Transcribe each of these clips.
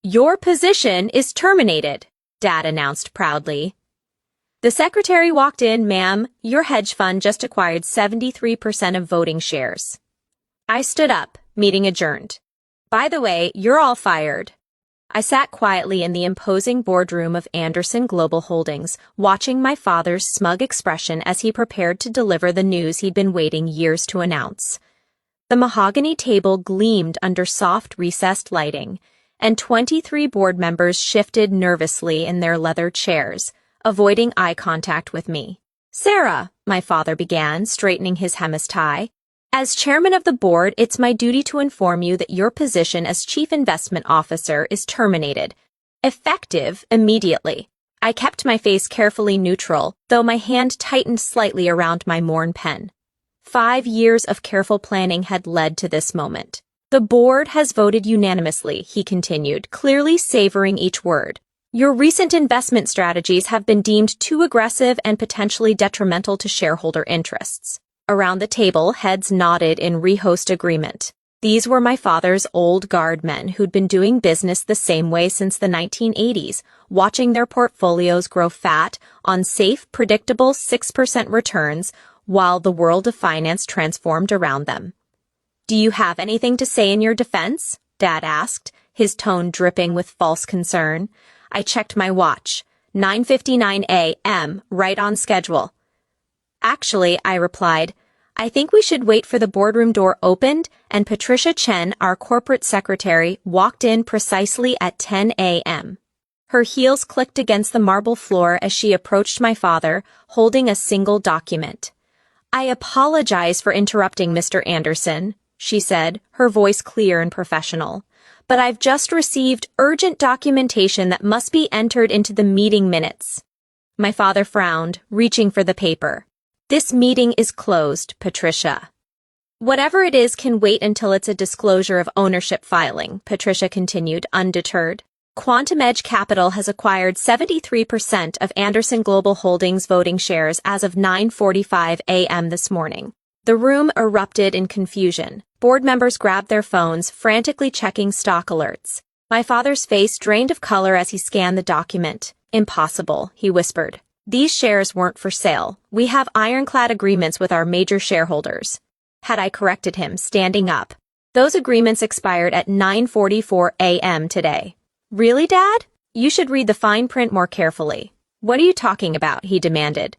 "Your position is terminated," Dad announced proudly. The secretary walked in. "Ma'am, your hedge fund just acquired 73% of voting shares." I stood up, meeting adjourned. "By the way, you're all fired." I sat quietly in the imposing boardroom of Anderson Global Holdings, watching my father's smug expression as he prepared to deliver the news he'd been waiting years to announce. The mahogany table gleamed under soft recessed lighting, and 23 board members shifted nervously in their leather chairs, avoiding eye contact with me. "Sarah," my father began, straightening his chemise tie, "as chairman of the board, it's my duty to inform you that your position as chief investment officer is terminated, effective immediately." I kept my face carefully neutral, though my hand tightened slightly around my worn pen. 5 years of careful planning had led to this moment. "The board has voted unanimously," he continued, clearly savoring each word. "Your recent investment strategies have been deemed too aggressive and potentially detrimental to shareholder interests." Around the table, heads nodded in rehost agreement. These were my father's old guard men who'd been doing business the same way since the 1980s, watching their portfolios grow fat on safe, predictable 6% returns while the world of finance transformed around them. "Do you have anything to say in your defense?" Dad asked, his tone dripping with false concern. I checked my watch. 9:59 a.m., right on schedule. "Actually," I replied, "I think we should wait for the boardroom door opened," and Patricia Chen, our corporate secretary, walked in precisely at 10 a.m. Her heels clicked against the marble floor as she approached my father, holding a single document. "I apologize for interrupting, Mr. Anderson," she said, her voice clear and professional. "But I've just received urgent documentation that must be entered into the meeting minutes." My father frowned, reaching for the paper. "This meeting is closed, Patricia." "Whatever it is can wait until it's a disclosure of ownership filing," Patricia continued, undeterred. "Quantum Edge Capital has acquired 73% of Anderson Global Holdings voting shares as of 9:45 a.m. this morning." The room erupted in confusion. Board members grabbed their phones, frantically checking stock alerts. My father's face drained of color as he scanned the document. "Impossible," he whispered. "These shares weren't for sale. We have ironclad agreements with our major shareholders." Had I corrected him, standing up. "Those agreements expired at 9:44 a.m. today." "Really, Dad? You should read the fine print more carefully." "What are you talking about?" he demanded.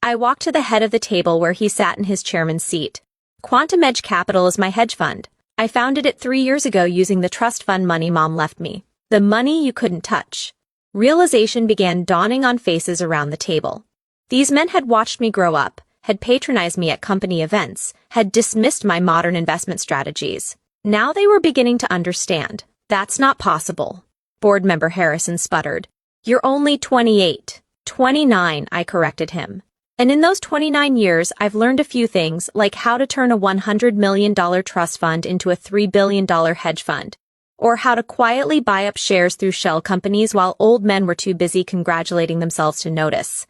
I walked to the head of the table where he sat in his chairman's seat. "Quantum Edge Capital is my hedge fund. I founded it 3 years ago using the trust fund money Mom left me. The money you couldn't touch." Realization began dawning on faces around the table. These men had watched me grow up, had patronized me at company events, had dismissed my modern investment strategies. Now they were beginning to understand. "That's not possible," Board member Harrison sputtered. "You're only 28. 29, I corrected him. "And in those 29 years, I've learned a few things, like how to turn a $100 million trust fund into a $3 billion hedge fund, or how to quietly buy up shares through shell companies while old men were too busy congratulating themselves to notice.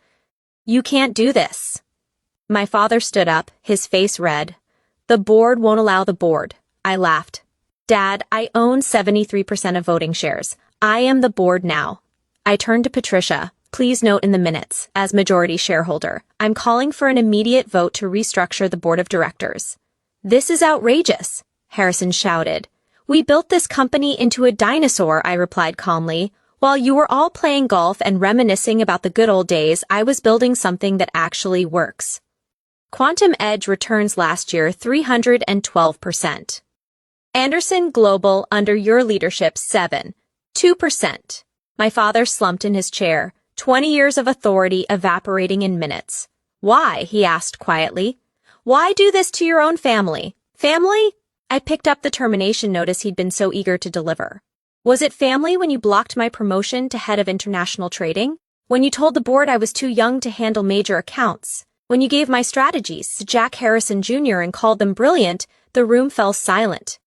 You can't do this." My father stood up, his face red. "The board won't allow the board." I laughed. "Dad, I own 73% of voting shares. I am the board now." I turned to Patricia. "Please note in the minutes, as majority shareholder, I'm calling for an immediate vote to restructure the board of directors." "This is outrageous," Harrison shouted. "We built this company into a dinosaur," I replied calmly. "While you were all playing golf and reminiscing about the good old days, I was building something that actually works." Quantum Edge returns last year 312%. Anderson Global under your leadership 2%. My father slumped in his chair, 20 years of authority evaporating in minutes. "Why?" he asked quietly. "Why do this to your own family?" "Family?" I picked up the termination notice he'd been so eager to deliver. "Was it family when you blocked my promotion to head of international trading? When you told the board I was too young to handle major accounts? When you gave my strategies to Jack Harrison Jr. and called them brilliant?" The room fell silent.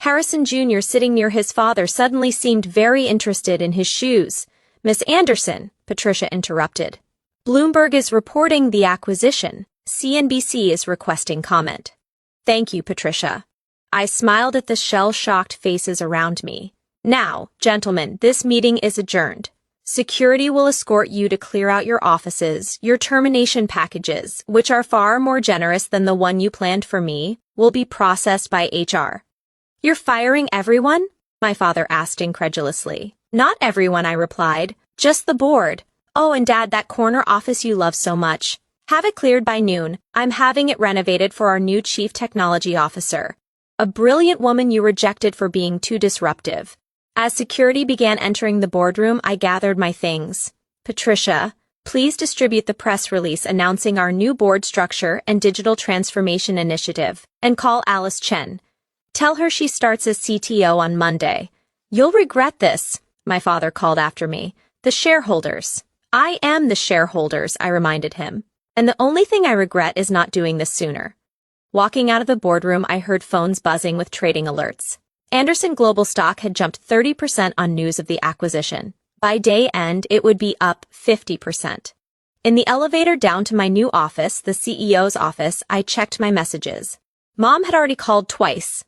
Harrison Jr., sitting near his father, suddenly seemed very interested in his shoes. "Miss Anderson," Patricia interrupted. "Bloomberg is reporting the acquisition. CNBC is requesting comment." "Thank you, Patricia." I smiled at the shell-shocked faces around me. Now, gentlemen, this meeting is adjourned. Security will escort you to clear out your offices. Your termination packages, which are far more generous than the one you planned for me, will be processed by HR. You're firing everyone? My father asked incredulously. Not everyone, I replied. Just the board. Oh, and Dad, that corner office you love so much. Have it cleared by noon. I'm having it renovated for our new chief technology officer. A brilliant woman you rejected for being too disruptive. As security began entering the boardroom, I gathered my things. Patricia, please distribute the press release announcing our new board structure and digital transformation initiative, and call Alice Chen. Tell her she starts as CTO on Monday. You'll regret this, my father called after me. The shareholders. I am the shareholders, I reminded him. And the only thing I regret is not doing this sooner. Walking out of the boardroom, I heard phones buzzing with trading alerts. Anderson Global stock had jumped 30% on news of the acquisition. By day end, it would be up 50%. In the elevator down to my new office, the CEO's office, I checked my messages. Mom had already called twice.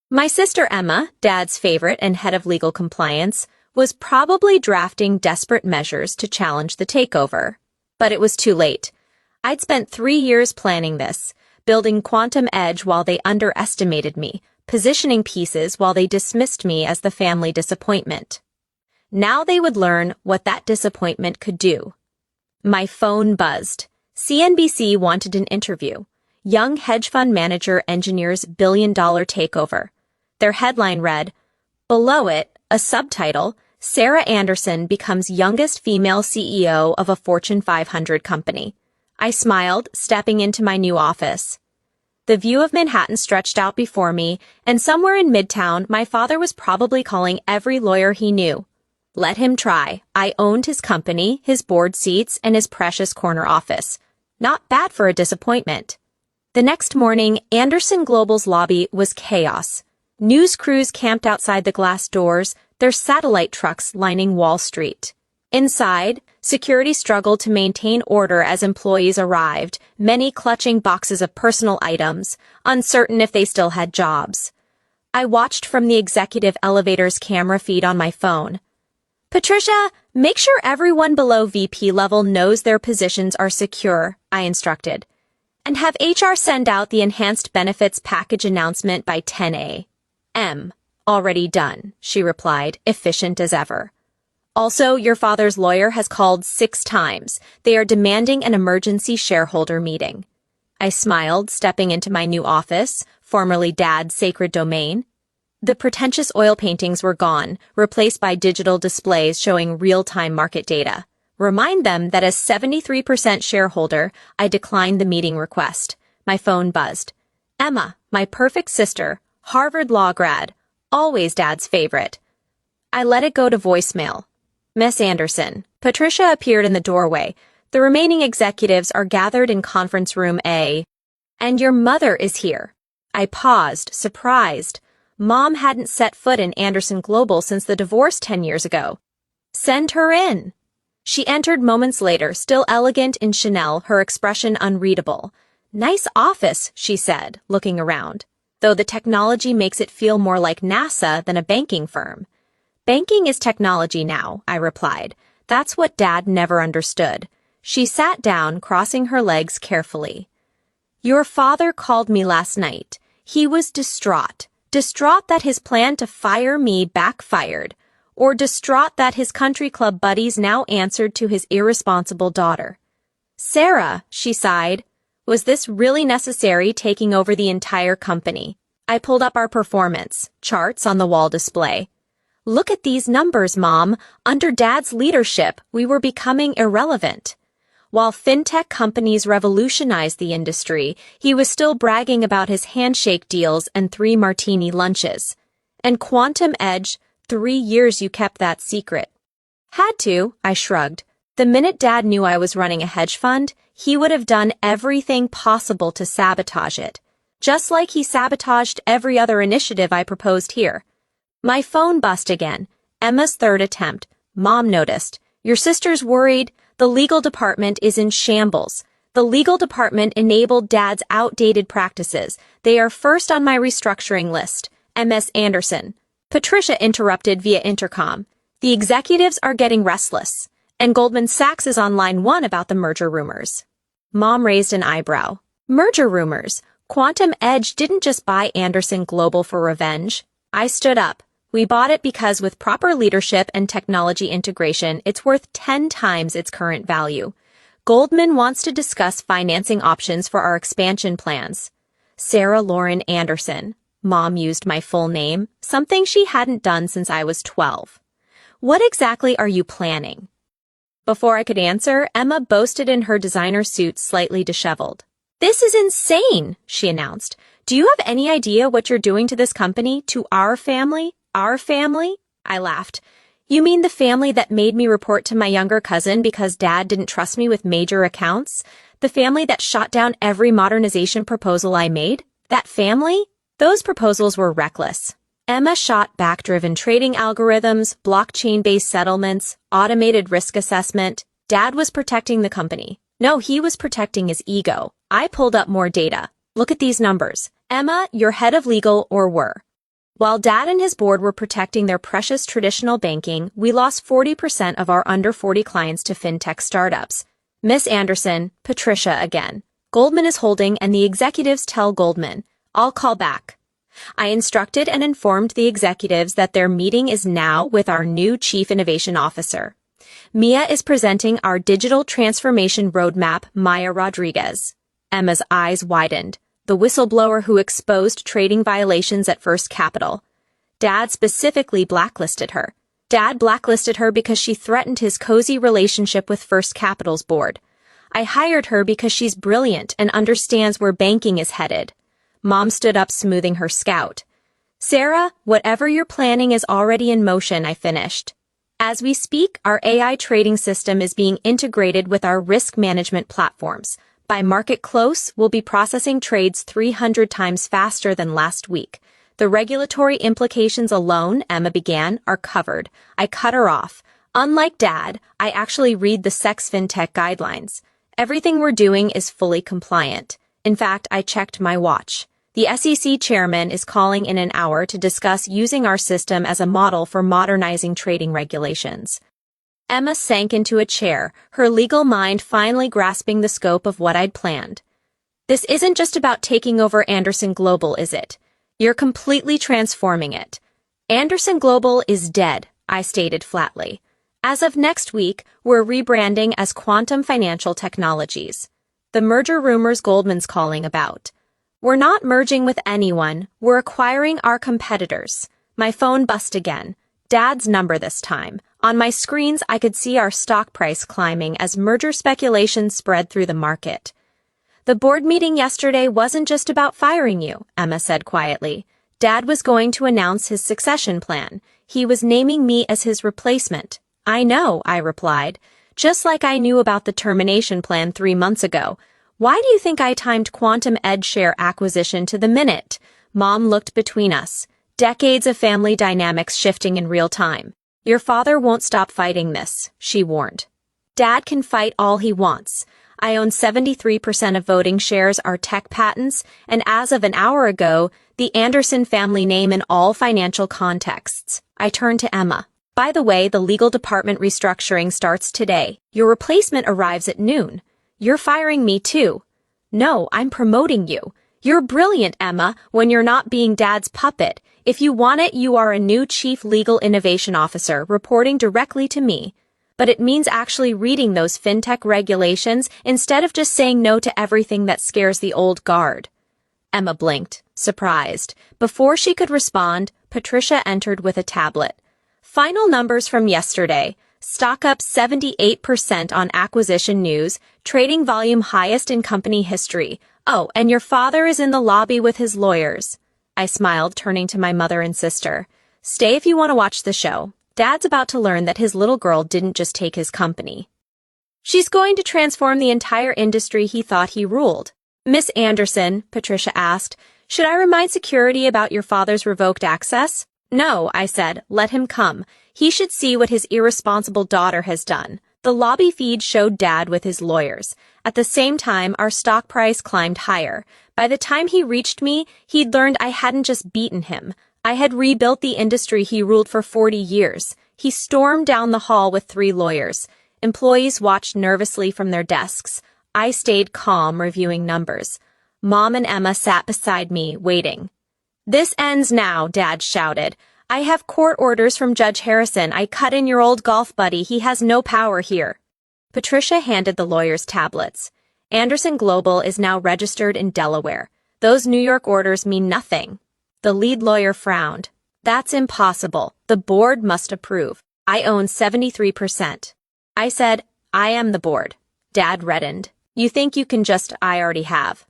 My sister Emma, Dad's favorite and head of legal compliance, was probably drafting desperate measures to challenge the takeover. But it was too late. I'd spent 3 years planning this, building quantum edge while they underestimated me, positioning pieces while they dismissed me as the family disappointment. Now they would learn what that disappointment could do. My phone buzzed. CNBC wanted an interview. Young hedge fund manager engineers billion-dollar takeover. Their headline read, below it, a subtitle, Sarah Anderson becomes youngest female CEO of a Fortune 500 company. I smiled, stepping into my new office. The view of Manhattan stretched out before me, and somewhere in Midtown, my father was probably calling every lawyer he knew. Let him try. I owned his company, his board seats, and his precious corner office. Not bad for a disappointment. The next morning, Anderson Global's lobby was chaos. News crews camped outside the glass doors, their satellite trucks lining Wall Street. Inside, security struggled to maintain order as employees arrived, many clutching boxes of personal items, uncertain if they still had jobs. I watched from the executive elevator's camera feed on my phone. Patricia, make sure everyone below VP level knows their positions are secure, I instructed. And have HR send out the enhanced benefits package announcement by 10 a.m. Already done, she replied, efficient as ever. Also, your father's lawyer has called 6 times. They are demanding an emergency shareholder meeting. I smiled, stepping into my new office, formerly Dad's sacred domain. The pretentious oil paintings were gone, replaced by digital displays showing real-time market data. Remind them that as 73% shareholder, I declined the meeting request. My phone buzzed. Emma, my perfect sister, Harvard law grad, always Dad's favorite. I let it go to voicemail. Miss Anderson. Patricia appeared in the doorway. The remaining executives are gathered in conference room A. And your mother is here. I paused, surprised. Mom hadn't set foot in Anderson Global since the divorce 10 years ago. Send her in. She entered moments later, still elegant in Chanel, her expression unreadable. Nice office, she said, looking around, though the technology makes it feel more like NASA than a banking firm. Banking is technology now, I replied. That's what Dad never understood. She sat down, crossing her legs carefully. Your father called me last night. He was distraught. Distraught that his plan to fire me backfired, or distraught that his country club buddies now answered to his irresponsible daughter. Sarah, she sighed, was this really necessary, taking over the entire company? I pulled up our performance charts on the wall display. Look at these numbers, Mom. Under Dad's leadership, we were becoming irrelevant. While fintech companies revolutionized the industry, he was still bragging about his handshake deals and 3 martini lunches. And Quantum Edge, 3 years you kept that secret. Had to, I shrugged. The minute Dad knew I was running a hedge fund, he would have done everything possible to sabotage it. Just like he sabotaged every other initiative I proposed here. My phone buzzed again. Emma's 3rd attempt. Mom noticed. Your sister's worried. The legal department is in shambles. The legal department enabled Dad's outdated practices. They are first on my restructuring list. MS Anderson. Patricia interrupted via intercom. The executives are getting restless, and Goldman Sachs is on line 1 about the merger rumors. Mom raised an eyebrow. Merger rumors? Quantum Edge didn't just buy Anderson Global for revenge. I stood up. We bought it because with proper leadership and technology integration, it's worth 10 times its current value. Goldman wants to discuss financing options for our expansion plans. Sarah Lauren Anderson. Mom used my full name, something she hadn't done since I was 12. What exactly are you planning? Before I could answer, Emma boasted in her designer suit, slightly disheveled. This is insane, she announced. Do you have any idea what you're doing to this company, to our family? Our family? I laughed. You mean the family that made me report to my younger cousin because Dad didn't trust me with major accounts? The family that shot down every modernization proposal I made? That family? Those proposals were reckless. Emma shot back-driven trading algorithms, blockchain-based settlements, automated risk assessment. Dad was protecting the company. No, he was protecting his ego. I pulled up more data. Look at these numbers. Emma, you're head of legal, or were. While Dad and his board were protecting their precious traditional banking, we lost 40% of our under 40 clients to fintech startups. Miss Anderson, Patricia again. Goldman is holding, and the executives tell Goldman. I'll call back. I instructed and informed the executives that their meeting is now with our new Chief Innovation Officer. Mia is presenting our digital transformation roadmap, Maya Rodriguez. Emma's eyes widened. The whistleblower who exposed trading violations at First Capital. Dad specifically blacklisted her. Dad blacklisted her because she threatened his cozy relationship with First Capital's board. I hired her because she's brilliant and understands where banking is headed. Mom stood up, smoothing her scout. Sarah, whatever you're planning is already in motion, I finished. As we speak, our AI trading system is being integrated with our risk management platforms. By market close, we'll be processing trades 300 times faster than last week. The regulatory implications alone, Emma began, are covered. I cut her off. Unlike Dad, I actually read the sex fintech guidelines. Everything we're doing is fully compliant. In fact, I checked my watch. The SEC chairman is calling in an hour to discuss using our system as a model for modernizing trading regulations. Emma sank into a chair, her legal mind finally grasping the scope of what I'd planned. This isn't just about taking over Anderson Global, is it? You're completely transforming it. Anderson Global is dead, I stated flatly. As of next week, we're rebranding as Quantum Financial Technologies. The merger rumors Goldman's calling about. We're not merging with anyone, we're acquiring our competitors. My phone buzzed again. Dad's number this time. On my screens, I could see our stock price climbing as merger speculation spread through the market. The board meeting yesterday wasn't just about firing you, Emma said quietly. Dad was going to announce his succession plan. He was naming me as his replacement. I know, I replied. Just like I knew about the termination plan 3 months ago. Why do you think I timed Quantum Edge share acquisition to the minute? Mom looked between us. Decades of family dynamics shifting in real time. Your father won't stop fighting this, she warned. Dad can fight all he wants. I own 73% of voting shares, our tech patents, and as of an hour ago, the Anderson family name in all financial contexts. I turned to Emma. By the way, the legal department restructuring starts today. Your replacement arrives at noon. You're firing me too. No, I'm promoting you. You're brilliant, Emma, when you're not being Dad's puppet. If you want it, you are a new Chief Legal Innovation Officer reporting directly to me. But it means actually reading those fintech regulations instead of just saying no to everything that scares the old guard. Emma blinked, surprised. Before she could respond, Patricia entered with a tablet. Final numbers from yesterday. Stock up 78% on acquisition news, trading volume highest in company history. Oh, and your father is in the lobby with his lawyers. I smiled, turning to my mother and sister. Stay if you want to watch the show. Dad's about to learn that his little girl didn't just take his company. She's going to transform the entire industry he thought he ruled. Miss Anderson, Patricia asked, should I remind security about your father's revoked access? No, I said, let him come. He should see what his irresponsible daughter has done. The lobby feed showed Dad with his lawyers. At the same time, our stock price climbed higher. By the time he reached me, he'd learned I hadn't just beaten him. I had rebuilt the industry he ruled for 40 years. He stormed down the hall with 3 lawyers. Employees watched nervously from their desks. I stayed calm, reviewing numbers. Mom and Emma sat beside me, waiting. "This ends now," Dad shouted. "I have court orders from Judge Harrison. I cut in your old golf buddy. He has no power here." Patricia handed the lawyers tablets. "Anderson Global is now registered in Delaware. Those New York orders mean nothing." The lead lawyer frowned. "That's impossible. The board must approve. I own 73%. I said, "I am the board." Dad reddened. "You think you can just, I already have."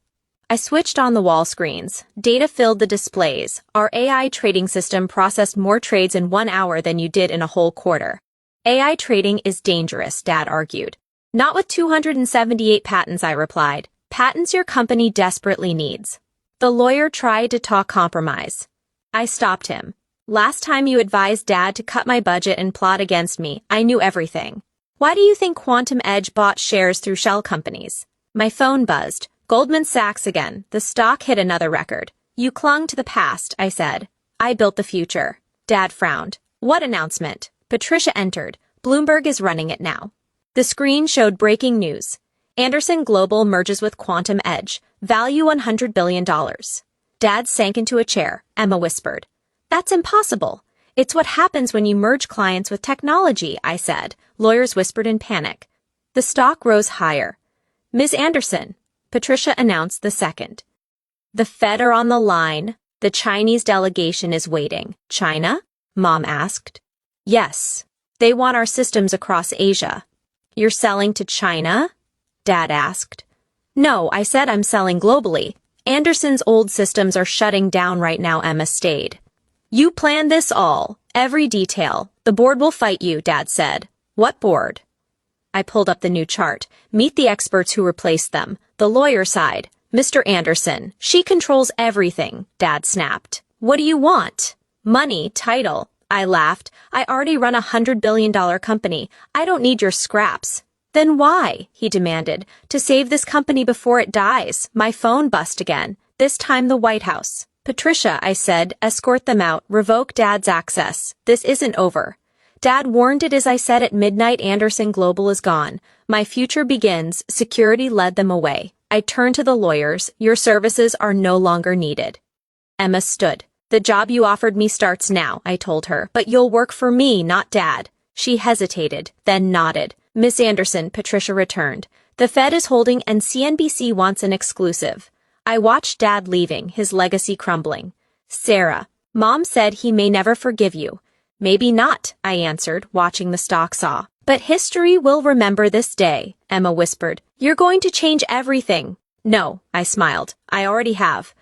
I switched on the wall screens. Data filled the displays. Our AI trading system processed more trades in 1 hour than you did in a whole quarter. AI trading is dangerous, Dad argued. "Not with 278 patents," I replied. "Patents your company desperately needs." The lawyer tried to talk compromise. I stopped him. "Last time you advised Dad to cut my budget and plot against me, I knew everything. Why do you think Quantum Edge bought shares through shell companies?" My phone buzzed. Goldman Sachs again. The stock hit another record. "You clung to the past," I said. "I built the future." Dad frowned. "What announcement?" Patricia entered. "Bloomberg is running it now." The screen showed breaking news. Anderson Global merges with Quantum Edge. Value $100 billion. Dad sank into a chair. Emma whispered. "That's impossible." "It's what happens when you merge clients with technology," I said. Lawyers whispered in panic. The stock rose higher. "Ms. Anderson," Patricia announced the second. "The Fed are on the line. The Chinese delegation is waiting." "China?" Mom asked. "Yes. They want our systems across Asia." "You're selling to China?" Dad asked. "No, I said I'm selling globally. Anderson's old systems are shutting down right now," Emma stayed. "You planned this all, every detail. The board will fight you," Dad said. "What board?" I pulled up the new chart. "Meet the experts who replaced them." The lawyer sighed. "Mr. Anderson, she controls everything," Dad snapped. "What do you want?" "Money, title." I laughed. "I already run $100 billion company. I don't need your scraps." "Then why?" he demanded. "To save this company before it dies." My phone buzzed again, this time the White House. "Patricia," I said, "escort them out. Revoke Dad's access. This isn't over." Dad warned it as I said at midnight. Anderson Global is gone. My future begins. Security led them away. I turned to the lawyers. "Your services are no longer needed." Emma stood. "The job you offered me starts now," I told her. "But you'll work for me, not Dad." She hesitated, then nodded. "Miss Anderson," Patricia returned. "The Fed is holding and CNBC wants an exclusive." I watched Dad leaving, his legacy crumbling. "Sarah, Mom said he may never forgive you." "Maybe not," I answered, watching the stock saw. "But history will remember this day," Emma whispered. "You're going to change everything." "No," I smiled. "I already have.